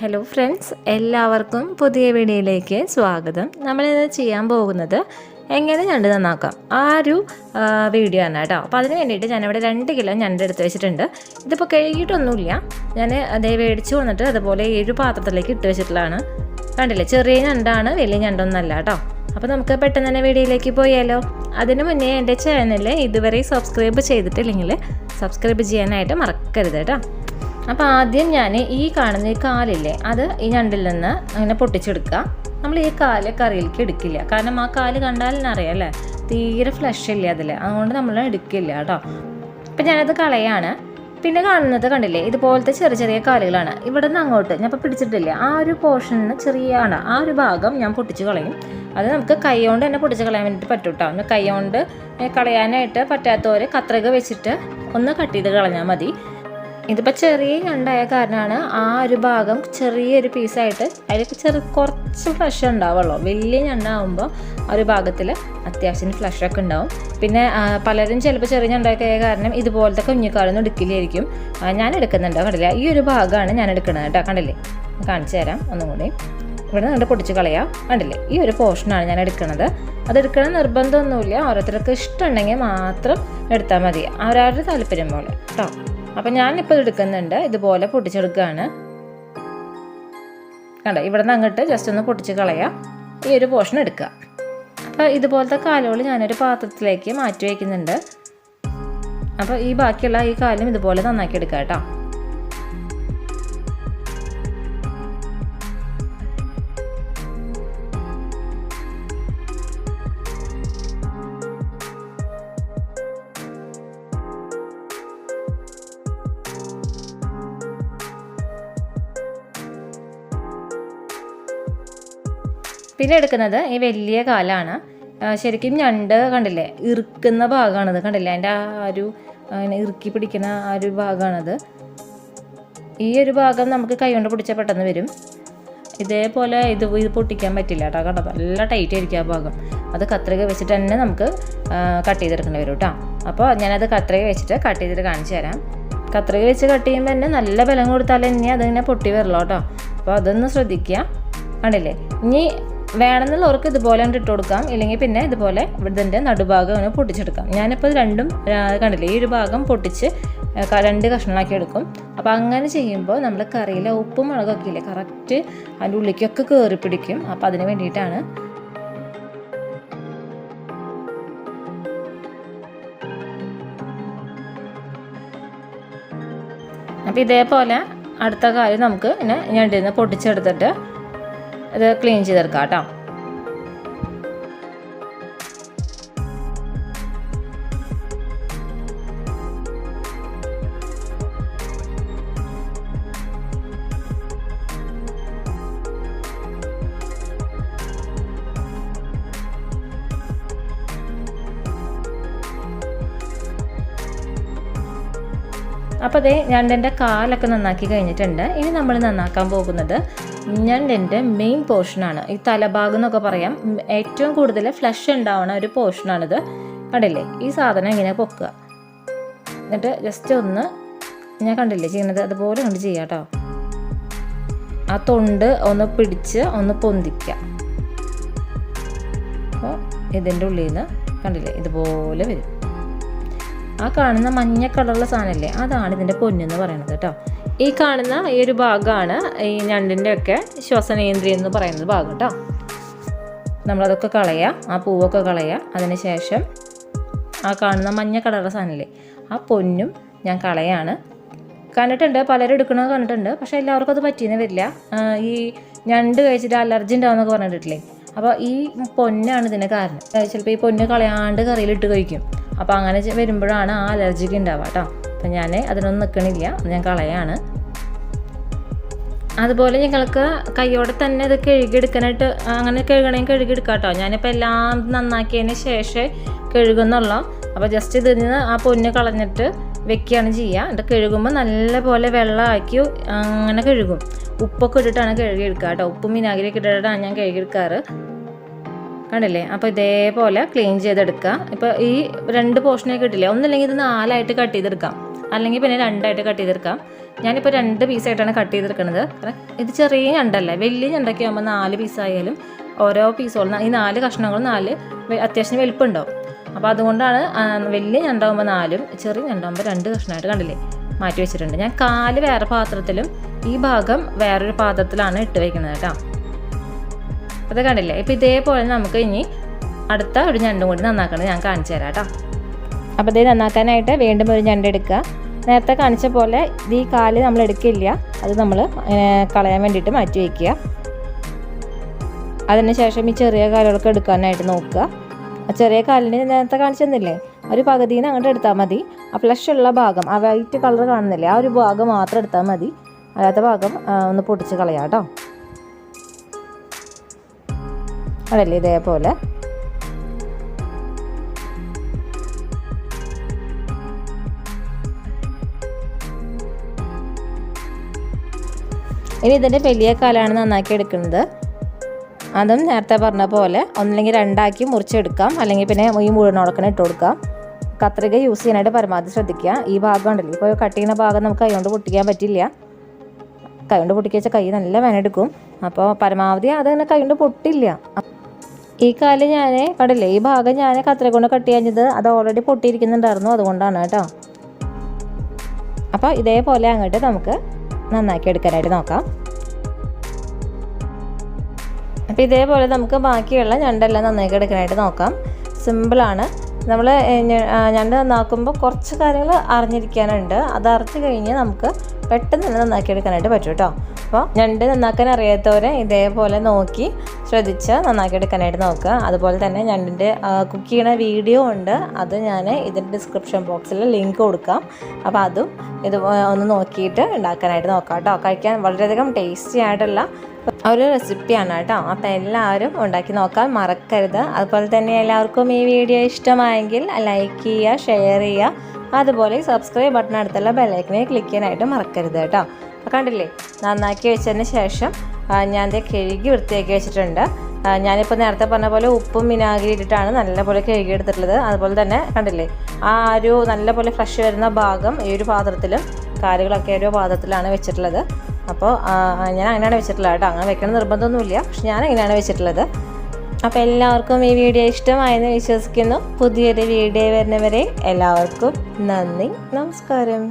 Hello friends, എല്ലാവർക്കും പുതിയ വീഡിയോയിലേക്ക് സ്വാഗതം. നമ്മളിത് ചെയ്യാൻ പോകുന്നത് എങ്ങനെ ഞണ്ട് നന്നാക്കാം ആ ഒരു വീഡിയോ ആണ് കേട്ടോ. അപ്പോൾ അതിന് വേണ്ടിയിട്ട് ഞാനിവിടെ 2 കിലോ ഞണ്ട് എടുത്ത് വെച്ചിട്ടുണ്ട്. ഇതിപ്പോൾ കഴുകിയിട്ടൊന്നുമില്ല, ഞാൻ അതേ മേടിച്ച് വന്നിട്ട് അതുപോലെ ഈ ഒരു പാത്രത്തിലേക്ക് ഇട്ട് വെച്ചിട്ടുള്ളതാണ്. കണ്ടില്ലേ, ചെറിയ ഞണ്ടാണ്, വലിയ ഞണ്ടൊന്നല്ല കേട്ടോ. അപ്പോൾ നമുക്ക് പെട്ടെന്ന് തന്നെ വീഡിയോയിലേക്ക് പോയാലോ. അതിന് മുന്നേ എൻ്റെ ചാനൽ ഇതുവരെ സബ്സ്ക്രൈബ് ചെയ്തിട്ടില്ലെങ്കിൽ സബ്സ്ക്രൈബ് ചെയ്യാനായിട്ട് മറക്കരുത് കേട്ടോ. അപ്പോൾ ആദ്യം ഞാൻ ഈ കാണുന്ന ഈ കാലില്ലേ, അത് ഈ ഞണ്ടിൽ നിന്ന് അങ്ങനെ പൊട്ടിച്ചെടുക്കുക. നമ്മൾ ഈ കാല് കറിയിലേക്ക് എടുക്കില്ല, കാരണം ആ കാല് കണ്ടാൽ അറിയാം അല്ലേ, തീരെ ഫ്ലഷ് ഇല്ല അതിൽ, അതുകൊണ്ട് നമ്മൾ എടുക്കില്ല കേട്ടോ. അപ്പം ഞാനത് കളയാണ്. പിന്നെ കാണുന്നത് കണ്ടില്ലേ, ഇതുപോലത്തെ ചെറിയ ചെറിയ കാലുകളാണ്. ഇവിടെ നിന്ന് അങ്ങോട്ട് ഞാൻ ഇപ്പോൾ പിടിച്ചിട്ടില്ല, ആ ഒരു പോർഷനിൽ ചെറിയാണ്, ആ ഒരു ഭാഗം ഞാൻ പൊട്ടിച്ച് കളയും. അത് നമുക്ക് കൈ കൊണ്ട് തന്നെ പൊട്ടിച്ച് കളയാൻ വേണ്ടിയിട്ട് പറ്റും കേട്ടോ. ഒന്ന് കൈ കൊണ്ട് കളയാനായിട്ട് പറ്റാത്തവർ കത്രിക വെച്ചിട്ട് ഒന്ന് കട്ട് ചെയ്ത് കളഞ്ഞാൽ മതി. ഇതിപ്പോൾ ചെറിയ ഞണ്ടായ കാരണമാണ് ആ ഒരു ഭാഗം ചെറിയൊരു പീസായിട്ട് അതിൽ കുറച്ച് ഫ്ലഷ് ഉണ്ടാവുള്ളൂ. വലിയ ഞണ്ടാകുമ്പോൾ ആ ഒരു ഭാഗത്തിൽ അത്യാവശ്യം ഫ്ലഷൊക്കെ ഉണ്ടാവും. പിന്നെ പലരും ചിലപ്പോൾ ചെറിയ ഞണ്ടായ കാരണം ഇതുപോലത്തെ കുഞ്ഞിക്കാലൊന്നും എടുക്കില്ലായിരിക്കും. ഞാൻ എടുക്കുന്നുണ്ട്, കണ്ടില്ല, ഈ ഒരു ഭാഗമാണ് ഞാൻ എടുക്കുന്നത് കേട്ടോ. കണ്ടില്ലേ, കാണിച്ചു തരാം ഒന്നും കൂടി. ഇവിടെ നിന്ന് പൊടിച്ച് കളയാം. കണ്ടില്ലേ, ഈ ഒരു പോർഷനാണ് ഞാൻ എടുക്കുന്നത്. അതെടുക്കണം നിർബന്ധമൊന്നുമില്ല, ഓരോരുത്തർക്ക് ഇഷ്ടമുണ്ടെങ്കിൽ മാത്രം എടുത്താൽ മതി, അവരവരുടെ താല്പര്യം പോലെ കേട്ടോ. അപ്പം ഞാനിപ്പോൾ ഇത് എടുക്കുന്നുണ്ട്, ഇതുപോലെ പൊട്ടിച്ചെടുക്കുകയാണ്. കണ്ടോ, ഇവിടെ നിന്ന് അങ്ങോട്ട് ജസ്റ്റ് ഒന്ന് പൊട്ടിച്ച് കളയാം, ഈ ഒരു പോർഷൻ എടുക്കുക. അപ്പോൾ ഇതുപോലത്തെ കാലുകൾ ഞാനൊരു പാത്രത്തിലേക്ക് മാറ്റി വയ്ക്കുന്നുണ്ട്. അപ്പോൾ ഈ ബാക്കിയുള്ള ഈ കാലും ഇതുപോലെ നന്നാക്കി എടുക്കുക കേട്ടോ. പിന്നെ എടുക്കുന്നത് ഈ വലിയ കാലാണ്. ശരിക്കും ഞണ്ട് കണ്ടില്ലേ, ഇറുക്കുന്ന ഭാഗമാണത്, കണ്ടില്ലേ, അതിൻ്റെ ആ ഒരു ഇറുക്കി പിടിക്കുന്ന ആ ഒരു ഭാഗമാണത്. ഈ ഒരു ഭാഗം നമുക്ക് കൈ കൊണ്ട് പിടിച്ചാൽ പെട്ടെന്ന് വരും. ഇതേപോലെ ഇത് പൊട്ടിക്കാൻ പറ്റില്ല കേട്ടോ. കണ്ടോ, നല്ല ടൈറ്റ് ആയിരിക്കും ആ ഭാഗം. അത് കത്രിക വെച്ചിട്ട് തന്നെ നമുക്ക് കട്ട് ചെയ്തെടുക്കേണ്ടി വരും കേട്ടോ. അപ്പോൾ ഞാനത് കത്രിക വെച്ചിട്ട് കട്ട് ചെയ്തിട്ട് കാണിച്ചു തരാം. കത്രിക വെച്ച് കട്ട് ചെയ്യുമ്പോൾ തന്നെ നല്ല ബലം കൊടുത്താൽ തന്നെ അതിങ്ങനെ പൊട്ടി വരല്ലോ കേട്ടോ. അപ്പോൾ അതൊന്ന് ശ്രദ്ധിക്കുക. കണ്ടില്ലേ, ഇനി വേണമെന്നുള്ളവർക്ക് ഇതുപോലെ ഇട്ട് കൊടുക്കാം, ഇല്ലെങ്കിൽ പിന്നെ ഇതുപോലെ ഇതിൻ്റെ നടുഭാഗം അങ്ങനെ പൊട്ടിച്ചെടുക്കാം. ഞാനിപ്പോൾ രണ്ടും കണ്ടില്ലേ, ഈ ഒരു ഭാഗം പൊട്ടിച്ച് 2 കഷ്ണങ്ങളാക്കി എടുക്കും. അപ്പോൾ അങ്ങനെ ചെയ്യുമ്പോൾ നമ്മൾ കറിയിലെ ഉപ്പും മുളകൊക്കെ ഇല്ലേ, കറക്റ്റ് അതിൻ്റെ ഉള്ളിലേക്കൊക്കെ കയറി പിടിക്കും. അപ്പോൾ അതിന് വേണ്ടിയിട്ടാണ്. അപ്പോൾ ഇതേപോലെ അടുത്ത കാര്യം നമുക്ക് പിന്നെ ഞണ്ടിൽ നിന്ന് പൊട്ടിച്ചെടുത്തിട്ട് ഇത് ക്ലീൻ ചെയ്തെടുക്കാം കേട്ടോ. അപ്പോൾ അതേ ഞണ്ടിൻ്റെ കാലൊക്കെ നന്നാക്കി കഴിഞ്ഞിട്ടുണ്ട്. ഇനി നമ്മൾ നന്നാക്കാൻ പോകുന്നത് ഞണ്ടിൻ്റെ മെയിൻ പോർഷനാണ്. ഈ തലഭാഗം എന്നൊക്കെ പറയാം, ഏറ്റവും കൂടുതൽ ഫ്ലഷ് ഉണ്ടാവുന്ന ഒരു പോർഷനാണിത്. കണ്ടില്ലേ, ഈ സാധനം ഇങ്ങനെ പൊക്കുക, എന്നിട്ട് ജസ്റ്റ് ഒന്ന് ഞാൻ കണ്ടില്ലേ ചെയ്യുന്നത്, അതുപോലെ കൊണ്ട് ചെയ്യാം കേട്ടോ. ആ തൊണ്ട് ഒന്ന് പിടിച്ച് ഒന്ന് പൊന്തിക്കുക. അപ്പോൾ ഇതിൻ്റെ ഉള്ളിൽ നിന്ന് കണ്ടില്ലേ ഇതുപോലെ വരും. ആ കാണുന്ന മഞ്ഞ കളറുള്ള സാധനമല്ലേ, അതാണ് ഇതിൻ്റെ പൊന്നെന്ന് പറയുന്നത് കേട്ടോ. ഈ കാണുന്ന ഈ ഒരു ഭാഗമാണ് ഈ ഞണ്ടിൻ്റെ ഒക്കെ ശ്വസനേന്ദ്രിയം എന്ന് പറയുന്നത് ഭാഗം കേട്ടോ. നമ്മളതൊക്കെ കളയുക, ആ പൂവൊക്കെ കളയുക. അതിന് ശേഷം ആ കാണുന്ന മഞ്ഞ കളറുള്ള സാധനമല്ലേ, ആ പൊന്നും ഞാൻ കളയാണ്. കണ്ടിട്ടുണ്ട്, പലരും എടുക്കണമെന്ന് കണ്ടിട്ടുണ്ട്, പക്ഷേ എല്ലാവർക്കും അത് പറ്റിയെന്ന് വരില്ല. ഈ ഞണ്ട് കഴിച്ചിട്ട് അലർജി ഉണ്ടാവുമെന്നൊക്കെ പറഞ്ഞിട്ടില്ലേ, അപ്പോൾ ഈ പൊന്നാണ് ഇതിൻ്റെ കാരണം. ചിലപ്പോൾ ഈ പൊന്ന് കളയാണ്ട് കറിയിലിട്ട് കഴിക്കും. അപ്പോൾ അങ്ങനെ വരുമ്പോഴാണ് ആ അലർജിക്ക് ഉണ്ടാവുക കേട്ടോ. അപ്പം ഞാൻ അതിനൊന്നും നിൽക്കണില്ല, ഞാൻ കളയാണ്. അതുപോലെ നിങ്ങൾക്ക് കൈയോടെ തന്നെ ഇത് കഴുകിയെടുക്കാനായിട്ട് അങ്ങനെ കഴുകിയെടുക്കാം കേട്ടോ. ഞാനിപ്പോൾ എല്ലാം നന്നാക്കിയതിന് ശേഷം കഴുകുന്നുള്ളൂ. അപ്പോൾ ജസ്റ്റ് ഇതിൽ നിന്ന് ആ പൊന്ന് കളഞ്ഞിട്ട് വെക്കുകയാണ് ചെയ്യുക. എന്നിട്ട് കഴുകുമ്പോൾ നല്ലപോലെ വെള്ളമാക്കി അങ്ങനെ കഴുകും. ഉപ്പൊക്കെ ഇട്ടിട്ടാണ് കഴുകിയെടുക്കുക കേട്ടോ. ഉപ്പും വിനാഗിരിയൊക്കെ ഇട്ടിട്ടാണ് ഞാൻ കഴുകിയെടുക്കാറ്. കണ്ടില്ലേ, അപ്പോൾ ഇതേപോലെ ക്ലീൻ ചെയ്തെടുക്കുക. ഇപ്പോൾ ഈ 2 പോർഷനൊക്കെ കിട്ടില്ലേ, ഒന്നില്ലെങ്കിൽ ഇത് 4 ആയിട്ട് കട്ട് ചെയ്തെടുക്കാം, അല്ലെങ്കിൽ പിന്നെ 2 ആയിട്ട് കട്ട് ചെയ്തെടുക്കാം. ഞാനിപ്പോൾ 2 പീസായിട്ടാണ് കട്ട് ചെയ്തെടുക്കുന്നത്. കാരണം ഇത് ചെറിയ ഞണ്ടല്ലേ, വലിയ ഞണ്ടൊക്കെ ആകുമ്പോൾ 4 പീസായാലും ഓരോ പീസുകളും ഈ 4 കഷ്ണങ്ങളും 4 അത്യാവശ്യം വലുപ്പമുണ്ടാവും. അപ്പോൾ അതുകൊണ്ടാണ് വലിയ ഞണ്ടാകുമ്പോൾ 4ഉം ചെറിയ ഞണ്ടാകുമ്പോൾ 2 കഷ്ണമായിട്ട് കണ്ടില്ലേ മാറ്റി വെച്ചിട്ടുണ്ട്. ഞാൻ കാല് വേറെ പാത്രത്തിലും ഈ ഭാഗം വേറൊരു പാത്രത്തിലാണ് ഇട്ട് വയ്ക്കുന്നത് കേട്ടോ. അത് കണ്ടില്ലേ. ഇപ്പോൾ ഇതേപോലെ നമുക്ക് ഇനി അടുത്ത ഒരു ഞണ്ടും കൂടി നന്നാക്കുന്നത് ഞാൻ കാണിച്ചു തരാം കേട്ടോ. അപ്പോൾ ഇത് നന്നാക്കാനായിട്ട് വീണ്ടും ഒരു ഞണ്ട് എടുക്കുക. നേരത്തെ കാണിച്ച പോലെ ഈ കാല് നമ്മൾ എടുക്കില്ല, അത് നമ്മൾ കളയാൻ വേണ്ടിയിട്ട് മാറ്റി വയ്ക്കുക. അതിനുശേഷം ഈ ചെറിയ കാലുകളൊക്കെ എടുക്കാനായിട്ട് നോക്കുക. ചെറിയ കാലിന് നേരത്തെ കാണിച്ചെന്നില്ലേ, ഒരു പകുതിയിൽ നിന്ന് അങ്ങോട്ട് എടുത്താൽ മതി. ആ ഫ്ലഷ് ഉള്ള ഭാഗം, ആ വൈറ്റ് കളർ കാണുന്നില്ലേ, ആ ഒരു ഭാഗം മാത്രം എടുത്താൽ മതി. അല്ലാത്ത ഭാഗം ഒന്ന് പൊട്ടിച്ച് കളയാം കേട്ടോ. അതല്ലേ ഇതേപോലെ. ഇനി ഇതിൻ്റെ വലിയ കാലാണ് നന്നാക്കി എടുക്കുന്നത്. അതും നേരത്തെ പറഞ്ഞ പോലെ ഒന്നില്ലെങ്കിൽ 2 മുറിച്ചെടുക്കാം, അല്ലെങ്കിൽ പിന്നെ ഈ മുഴുവനോടൊക്കെ ഇട്ട് കൊടുക്കാം. കത്രിക യൂസ് ചെയ്യാനായിട്ട് പരമാവധി ശ്രദ്ധിക്കുക. ഈ ഭാഗം ഉണ്ടല്ലോ, ഇപ്പോൾ കട്ട് ചെയ്യുന്ന ഭാഗം നമുക്ക് കൈ കൊണ്ട് പൊട്ടിക്കാൻ പറ്റില്ല. കൈ കൊണ്ട് പൊട്ടിക്കുക വെച്ചാൽ കൈ നല്ല വേനെടുക്കും. അപ്പോൾ പരമാവധി അതങ്ങനെ കൈ കൊണ്ട് പൊട്ടില്ല. ഈ കാല് ഞാൻ കണ്ടില്ലേ, ഈ ഭാഗം ഞാൻ കത്രിക കൊണ്ട് കട്ട് ചെയ്യാഞ്ഞത് അത് ഓൾറെഡി പൊട്ടിയിരിക്കുന്നുണ്ടായിരുന്നു, അതുകൊണ്ടാണ് കേട്ടോ. അപ്പോൾ ഇതേപോലെ അങ്ങോട്ട് നമുക്ക് നന്നാക്കി എടുക്കാനായിട്ട് നോക്കാം. അപ്പോൾ ഇതേപോലെ നമുക്ക് ബാക്കിയുള്ള ഞണ്ടെല്ലാം നന്നാക്കി എടുക്കാനായിട്ട് നോക്കാം. സിമ്പിളാണ്. നമ്മൾ ഞണ്ട് നന്നാക്കുമ്പോൾ കുറച്ച് കാര്യങ്ങൾ അറിഞ്ഞിരിക്കാനുണ്ട്. അത് അറിഞ്ഞു കഴിഞ്ഞാൽ നമുക്ക് പെട്ടെന്ന് തന്നെ നന്നാക്കി എടുക്കാനായിട്ട് പറ്റും കേട്ടോ. അപ്പോൾ ഞണ്ട് നന്നാക്കാൻ അറിയാത്തവരെ ഇതേപോലെ നോക്കി ശ്രദ്ധിച്ച് നന്നാക്കി എടുക്കാനായിട്ട് നോക്കുക. അതുപോലെ തന്നെ ഞണ്ടിൻ്റെ കുക്ക് ചെയ്യുന്ന വീഡിയോ ഉണ്ട്, അത് ഞാൻ ഇതിൻ്റെ ഡിസ്ക്രിപ്ഷൻ ബോക്സിൽ ലിങ്ക് കൊടുക്കാം. അപ്പോൾ അതും ഇത് ഒന്ന് നോക്കിയിട്ട് ഉണ്ടാക്കാനായിട്ട് നോക്കാം കേട്ടോ. കഴിക്കാൻ വളരെയധികം ടേസ്റ്റി ആയിട്ടുള്ള ഒരു റെസിപ്പിയാണ് കേട്ടോ. അപ്പോൾ എല്ലാവരും ഉണ്ടാക്കി നോക്കാൻ മറക്കരുത്. അതുപോലെ തന്നെ എല്ലാവർക്കും ഈ വീഡിയോ ഇഷ്ടമായെങ്കിൽ ലൈക്ക് ചെയ്യുക, ഷെയർ ചെയ്യുക, അതുപോലെ സബ്സ്ക്രൈബ് ബട്ടൺ അടുത്തുള്ള ബെല്ലൈക്കനെ ക്ലിക്ക് ചെയ്യാനായിട്ട് മറക്കരുത് കേട്ടോ. അപ്പോൾ കണ്ടില്ലേ, നന്നാക്കി വെച്ചതിന് ശേഷം ഞാൻ ഇത് കഴുകി വൃത്തിയാക്കി വെച്ചിട്ടുണ്ട്. ഞാനിപ്പോൾ നേരത്തെ പറഞ്ഞ പോലെ ഉപ്പും വിനാഗിരി ഇട്ടിട്ടാണ് നല്ലപോലെ കഴുകി എടുത്തിട്ടുള്ളത്. അതുപോലെ തന്നെ കണ്ടില്ലേ, ആ ഒരു നല്ലപോലെ ഫ്രഷ് വരുന്ന ഭാഗം ഈ ഒരു പാത്രത്തിലും കാലുകളൊക്കെ ഒരു പാത്രത്തിലാണ് വെച്ചിട്ടുള്ളത്. അപ്പോൾ ഞാൻ അങ്ങനെയാണ് വെച്ചിട്ടുള്ളത് കേട്ടോ. അങ്ങനെ വെക്കണം നിർബന്ധമൊന്നുമില്ല, പക്ഷെ ഞാൻ അങ്ങനെയാണ് വെച്ചിട്ടുള്ളത്. അപ്പോൾ എല്ലാവർക്കും ഈ വീഡിയോ ഇഷ്ടമായെന്ന് വിശ്വസിക്കുന്നു. പുതിയൊരു വീഡിയോ വരുന്നവരെ എല്ലാവർക്കും നന്ദി, നമസ്കാരം.